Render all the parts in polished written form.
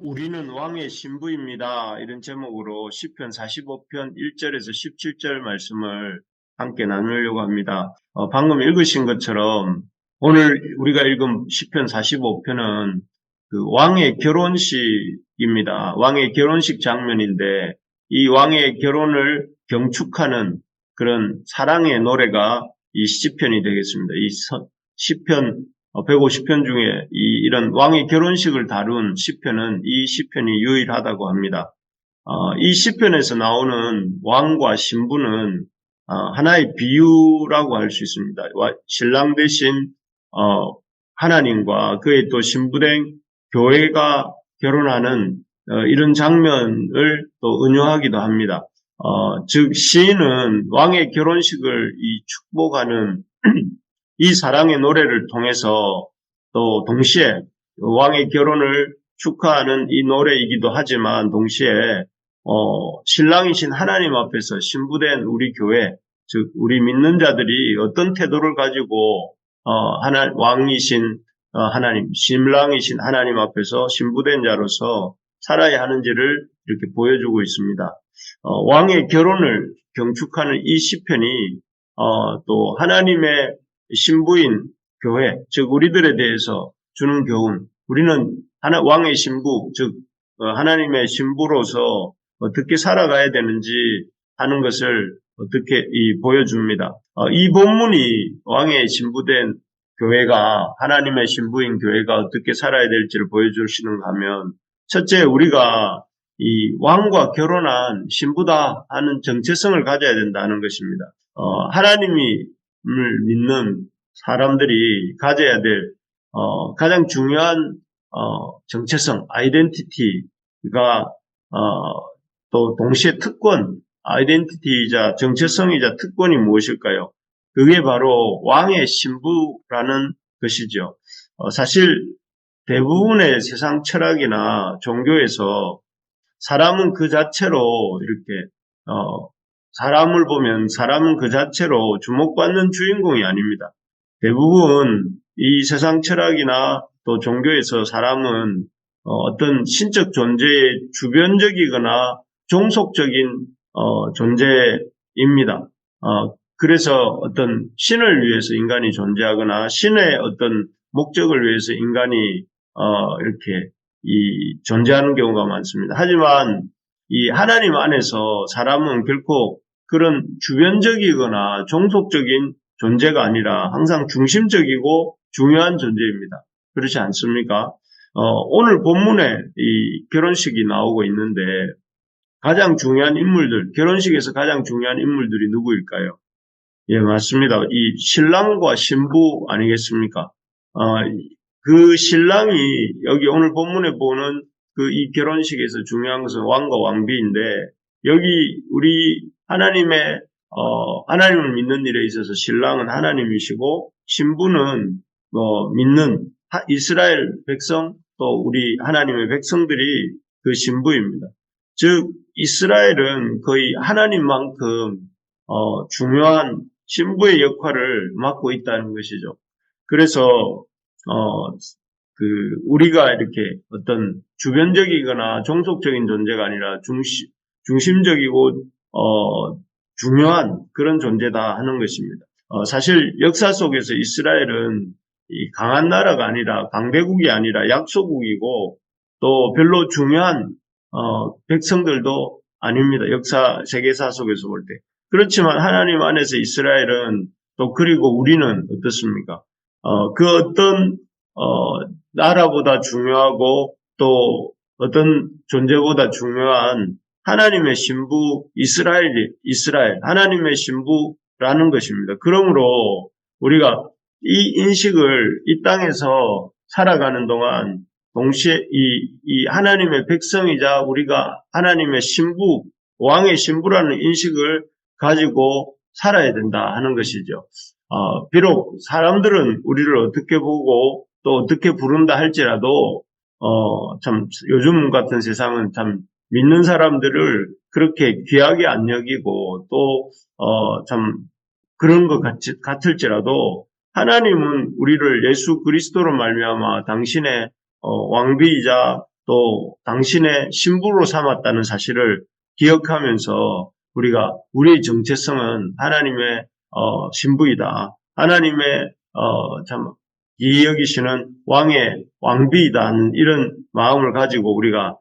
우리는 왕의 신부입니다. 이런 제목으로 시편 45편 1절에서 17절 말씀을 함께 나누려고 합니다. 방금 읽으신 것처럼 오늘 우리가 읽은 시편 45편은 그 왕의 결혼식입니다. 왕의 결혼식 장면인데 이 왕의 결혼을 경축하는 그런 사랑의 노래가 이 시편이 되겠습니다. 이 시편 150편 중에 이런 왕의 결혼식을 다룬 시편은 이 시편이 유일하다고 합니다. 이 시편에서 나오는 왕과 신부는 하나의 비유라고 할 수 있습니다. 신랑 대신 하나님과 그의 또 신부된 교회가 결혼하는 이런 장면을 또 은유하기도 합니다. 즉 시인은 왕의 결혼식을 축복하는 이 사랑의 노래를 통해서 또 동시에 왕의 결혼을 축하하는 이 노래이기도 하지만 동시에 신랑이신 하나님 앞에서 신부된 우리 교회, 즉 우리 믿는 자들이 어떤 태도를 가지고 왕이신 하나님, 신랑이신 하나님 앞에서 신부된 자로서 살아야 하는지를 이렇게 보여주고 있습니다. 왕의 결혼을 경축하는 이 시편이 또 하나님의 신부인 교회, 즉 우리들에 대해서 주는 교훈, 우리는 왕의 신부, 즉 하나님의 신부로서 어떻게 살아가야 되는지 하는 것을 어떻게 보여줍니다. 이 본문이 왕의 신부된 교회가, 하나님의 신부인 교회가 어떻게 살아야 될지를 보여주시는가 하면, 첫째, 우리가 이 왕과 결혼한 신부다 하는 정체성을 가져야 된다는 것입니다. 하나님을 믿는 사람들이 가져야 될 가장 중요한 정체성, 아이덴티티가 또 동시에 특권, 아이덴티티이자 정체성이자 특권이 무엇일까요? 그게 바로 왕의 신부라는 것이죠. 사실 대부분의 세상 철학이나 종교에서 사람은 그 자체로 이렇게 사람을 보면 사람은 그 자체로 주목받는 주인공이 아닙니다. 대부분 이 세상 철학이나 또 종교에서 사람은 어떤 신적 존재의 주변적이거나 종속적인 존재입니다. 그래서 어떤 신을 위해서 인간이 존재하거나 신의 어떤 목적을 위해서 인간이 이렇게 존재하는 경우가 많습니다. 하지만 이 하나님 안에서 사람은 결코 그런 주변적이거나 종속적인 존재가 아니라 항상 중심적이고 중요한 존재입니다. 그렇지 않습니까? 오늘 본문에 이 결혼식이 나오고 있는데 가장 중요한 인물들, 결혼식에서 가장 중요한 인물들이 누구일까요? 예, 맞습니다. 이 신랑과 신부 아니겠습니까? 그 신랑이 여기 오늘 본문에 보는 이 결혼식에서 중요한 것은 왕과 왕비인데 여기 우리 하나님을 믿는 일에 있어서 신랑은 하나님이시고 신부는 믿는 이스라엘 백성 또 우리 하나님의 백성들이 그 신부입니다. 즉 이스라엘은 거의 하나님만큼 중요한 신부의 역할을 맡고 있다는 것이죠. 그래서 우리가 이렇게 어떤 주변적이거나 종속적인 존재가 아니라 중심적이고 중요한 그런 존재다 하는 것입니다. 사실 역사 속에서 이스라엘은 이 강한 나라가 아니라 강대국이 아니라 약소국이고 또 별로 중요한 백성들도 아닙니다. 역사 세계사 속에서 볼 때. 그렇지만 하나님 안에서 이스라엘은 또 그리고 우리는 어떻습니까? 그 어떤 나라보다 중요하고 또 어떤 존재보다 중요한 하나님의 신부 이스라엘 하나님의 신부라는 것입니다. 그러므로 우리가 이 인식을 이 땅에서 살아가는 동안 동시에 이 하나님의 백성이자 우리가 하나님의 신부, 왕의 신부라는 인식을 가지고 살아야 된다 하는 것이죠. 비록 사람들은 우리를 어떻게 보고 또 어떻게 부른다 할지라도 참 요즘 같은 세상은 참 믿는 사람들을 그렇게 귀하게 안 여기고 또 참 그런 것 같을지라도 하나님은 우리를 예수 그리스도로 말미암아 당신의 왕비이자 또 당신의 신부로 삼았다는 사실을 기억하면서 우리가 우리의 정체성은 하나님의 신부이다. 하나님의 참 여기시는 왕의 왕비이다. 이런 마음을 가지고 우리가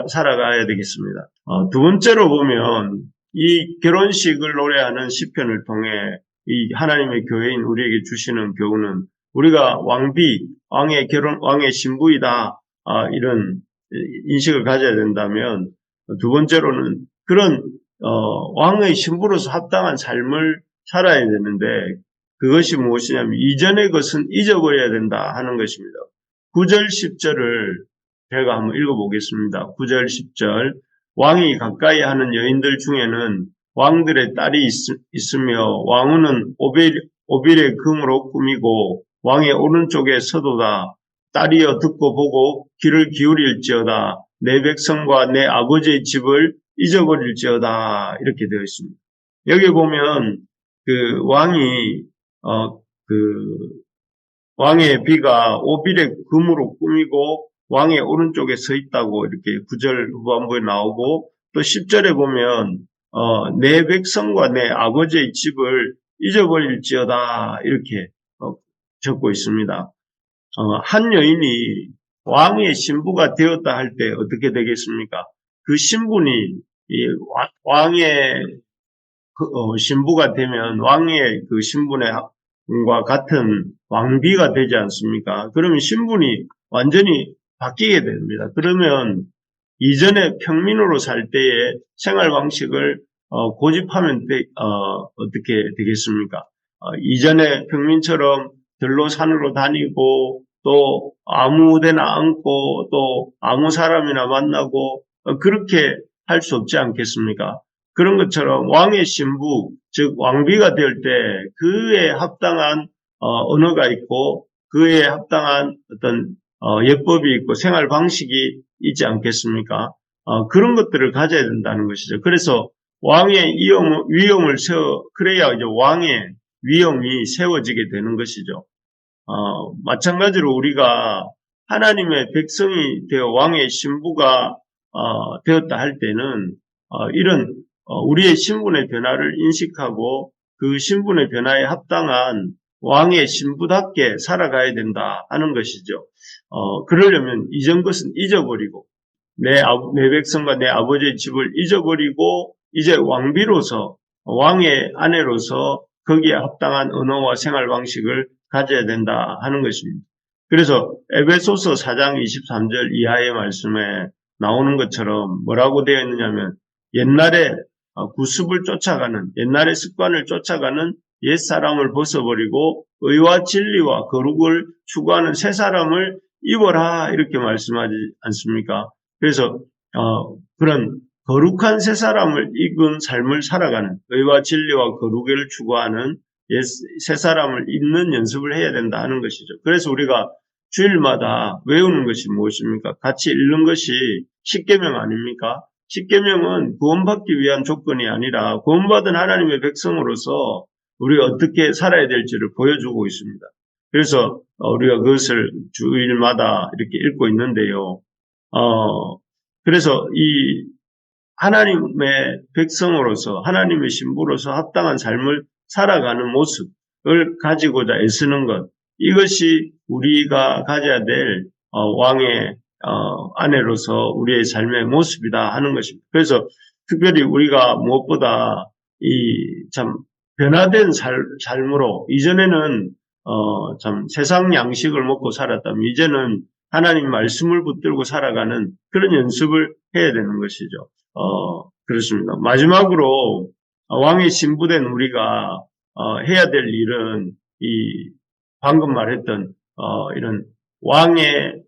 살아가야 되겠습니다. 두 번째로 보면 이 결혼식을 노래하는 시편을 통해 이 하나님의 교회인 우리에게 주시는 교훈은 우리가 왕의 신부이다. 이런 인식을 가져야 된다면 두 번째로는 그런 왕의 신부로서 합당한 삶을 살아야 되는데 그것이 무엇이냐면 이전의 것은 잊어버려야 된다 하는 것입니다. 9절 10절을 제가 한번 읽어보겠습니다. 9절 10절 왕이 가까이 하는 여인들 중에는 왕들의 딸이 있으며 왕후는 오빌의 금으로 꾸미고 왕의 오른쪽에 서도다. 딸이여 듣고 보고 귀를 기울일지어다. 내 백성과 내 아버지의 집을 잊어버릴지어다. 이렇게 되어 있습니다. 여기 보면 그 왕의 비가 오빌의 금으로 꾸미고 왕의 오른쪽에 서 있다고 이렇게 9절 후반부에 나오고 또 10절에 보면 내 백성과 내 아버지의 집을 잊어버릴지어다 이렇게 적고 있습니다. 한 여인이 왕의 신부가 되었다 할 때 어떻게 되겠습니까? 그 신분이 왕의 신부가 되면 왕의 그 신분과 같은 왕비가 되지 않습니까? 그러면 신분이 완전히 바뀌게 됩니다. 그러면 이전에 평민으로 살 때의 생활 방식을 고집하면 어떻게 되겠습니까? 이전에 평민처럼 들로 산으로 다니고 또 아무 데나 앉고 또 아무 사람이나 만나고 그렇게 할 수 없지 않겠습니까? 그런 것처럼 왕의 신부, 즉 왕비가 될 때 그에 합당한 언어가 있고 그에 합당한 어떤 예법이 있고 생활 방식이 있지 않겠습니까? 그런 것들을 가져야 된다는 것이죠. 그래서 왕의 위엄을 그래야 이제 왕의 위엄이 세워지게 되는 것이죠. 마찬가지로 우리가 하나님의 백성이 되어 왕의 신부가 되었다 할 때는 이런 우리의 신분의 변화를 인식하고 그 신분의 변화에 합당한 왕의 신부답게 살아가야 된다 하는 것이죠. 그러려면 이전 것은 잊어버리고 내 백성과 내 아버지의 집을 잊어버리고 이제 왕비로서 왕의 아내로서 거기에 합당한 언어와 생활 방식을 가져야 된다 하는 것입니다. 그래서 에베소서 4장 23절 이하의 말씀에 나오는 것처럼 뭐라고 되어 있느냐면 옛날에 구습을 쫓아가는 옛날의 습관을 쫓아가는 옛사람을 벗어버리고 의와 진리와 거룩을 추구하는 새 사람을 입어라 이렇게 말씀하지 않습니까? 그래서 그런 거룩한 새 사람을 입은 삶을 살아가는 의와 진리와 거룩을 추구하는 새 사람을 입는 연습을 해야 된다 하는 것이죠. 그래서 우리가 주일마다 외우는 것이 무엇입니까? 같이 읽는 것이 십계명 아닙니까? 십계명은 구원받기 위한 조건이 아니라 구원받은 하나님의 백성으로서 우리가 어떻게 살아야 될지를 보여주고 있습니다. 그래서 우리가 그것을 주일마다 이렇게 읽고 있는데요. 그래서 이 하나님의 백성으로서 하나님의 신부로서 합당한 삶을 살아가는 모습을 가지고자 애쓰는 것, 이것이 우리가 가져야 될 왕의 아내로서 우리의 삶의 모습이다 하는 것입니다. 그래서 특별히 우리가 무엇보다 이 참 변화된 삶으로 이전에는 참 세상 양식을 먹고 살았다면 이제는 하나님 말씀을 붙들고 살아가는 그런 연습을 해야 되는 것이죠. 그렇습니다. 마지막으로 왕의 신부된 우리가 해야 될 일은 이 방금 말했던 이런 왕의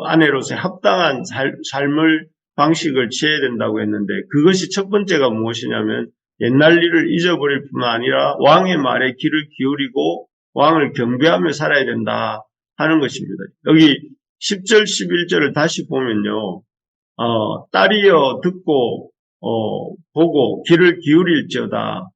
아내로서의 합당한 삶을 방식을 취해야 된다고 했는데 그것이 첫 번째가 무엇이냐면 옛날 일을 잊어버릴 뿐만 아니라 왕의 말에 귀를 기울이고 왕을 경배하며 살아야 된다 하는 것입니다. 여기 10절 11절을 다시 보면요. 딸이여 듣고 보고 귀를 기울일지어다.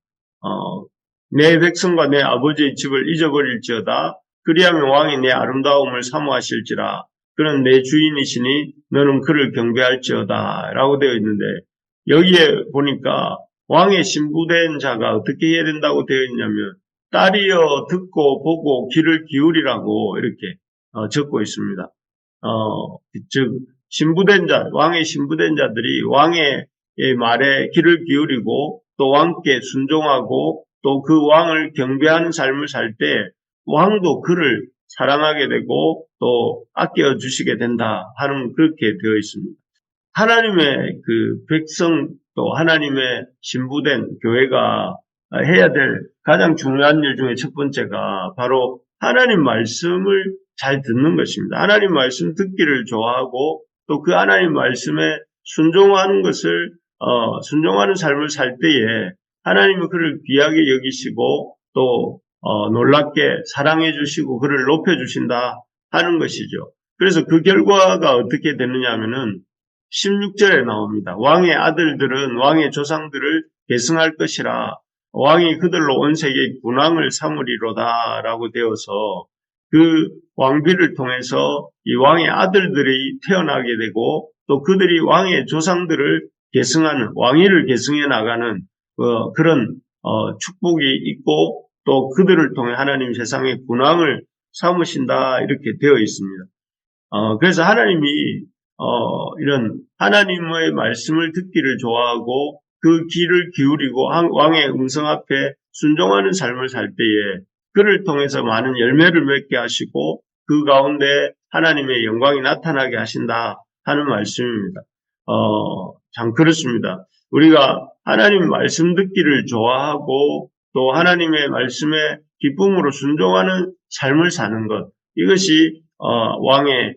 내 백성과 내 아버지의 집을 잊어버릴지어다. 그리하면 왕이 내 아름다움을 사모하실지라. 그는 내 주인이시니 너는 그를 경배할지어다 라고 되어 있는데, 여기에 보니까 왕의 신부된 자가 어떻게 해야 된다고 되어 있냐면 딸이여 듣고 보고 귀를 기울이라고 이렇게 적고 있습니다. 즉 신부된 자, 왕의 신부된 자들이 왕의 말에 귀를 기울이고 또 왕께 순종하고 또 그 왕을 경배하는 삶을 살 때 왕도 그를 사랑하게 되고 또 아껴 주시게 된다 하는 그렇게 되어 있습니다. 하나님의 그 백성 또 하나님의 신부된 교회가 해야 될 가장 중요한 일 중에 첫 번째가 바로 하나님 말씀을 잘 듣는 것입니다. 하나님 말씀 듣기를 좋아하고 또 그 하나님 말씀에 순종하는 것을 순종하는 삶을 살 때에 하나님은 그를 귀하게 여기시고 또 놀랍게 사랑해 주시고 그를 높여 주신다 하는 것이죠. 그래서 그 결과가 어떻게 되느냐 하면은 16절에 나옵니다. 왕의 아들들은 왕의 조상들을 계승할 것이라 왕이 그들로 온 세계의 군왕을 삼으리로다 라고 되어서 그 왕비를 통해서 이 왕의 아들들이 태어나게 되고 또 그들이 왕의 조상들을 계승하는 왕위를 계승해 나가는 그런 축복이 있고 또 그들을 통해 하나님 세상의 군왕을 삼으신다 이렇게 되어 있습니다. 그래서 하나님이 이런 하나님의 말씀을 듣기를 좋아하고 그 귀를 기울이고 왕의 음성 앞에 순종하는 삶을 살 때에 그를 통해서 많은 열매를 맺게 하시고 그 가운데 하나님의 영광이 나타나게 하신다 하는 말씀입니다. 참 그렇습니다. 우리가 하나님 말씀 듣기를 좋아하고 또 하나님의 말씀에 기쁨으로 순종하는 삶을 사는 것, 이것이 왕의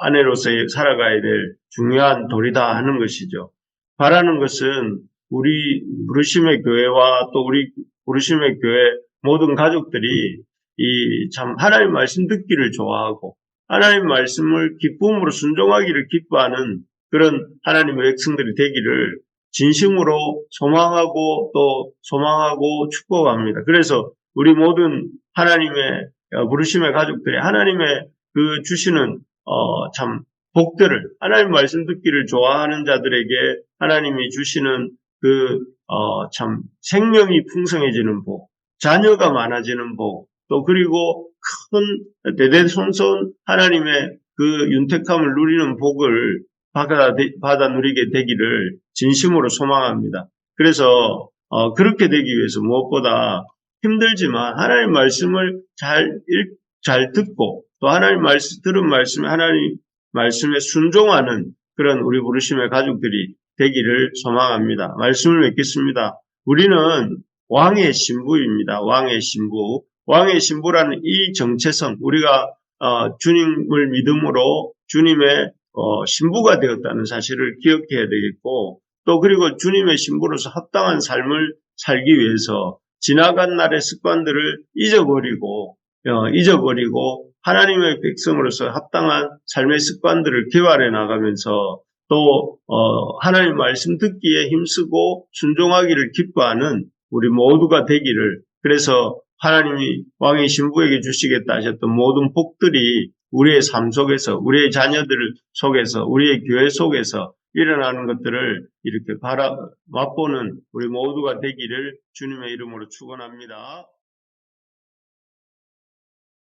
아내로서 살아가야 될 중요한 도리다 하는 것이죠. 바라는 것은 우리 부르심의 교회와 또 우리 부르심의 교회 모든 가족들이 이 참 하나님 말씀 듣기를 좋아하고 하나님 말씀을 기쁨으로 순종하기를 기뻐하는 그런 하나님의 백성들이 되기를 진심으로 소망하고 축복합니다. 그래서 우리 모든 하나님의 부르심의 가족들이 하나님의 그 주시는 참 복들을 하나님 말씀 듣기를 좋아하는 자들에게 하나님이 주시는 그 참 생명이 풍성해지는 복, 자녀가 많아지는 복, 또 그리고 큰 대대손손 하나님의 그 윤택함을 누리는 복을 받아 누리게 되기를 진심으로 소망합니다. 그래서 그렇게 되기 위해서 무엇보다 힘들지만 하나님 말씀을 잘 듣고 또 하나님 들은 말씀에 하나님 말씀에 순종하는 그런 우리 부르심의 가족들이 되기를 소망합니다. 말씀을 맺겠습니다. 우리는 왕의 신부입니다. 왕의 신부. 왕의 신부라는 이 정체성, 우리가 주님을 믿음으로 주님의 신부가 되었다는 사실을 기억해야 되겠고 또 그리고 주님의 신부로서 합당한 삶을 살기 위해서 지나간 날의 습관들을 잊어버리고 하나님의 백성으로서 합당한 삶의 습관들을 개발해 나가면서 또 하나님 말씀 듣기에 힘쓰고 순종하기를 기뻐하는 우리 모두가 되기를, 그래서 하나님이 왕의 신부에게 주시겠다 하셨던 모든 복들이 우리의 삶 속에서 우리의 자녀들 속에서 우리의 교회 속에서 일어나는 것들을 이렇게 맛보는 우리 모두가 되기를 주님의 이름으로 축원합니다.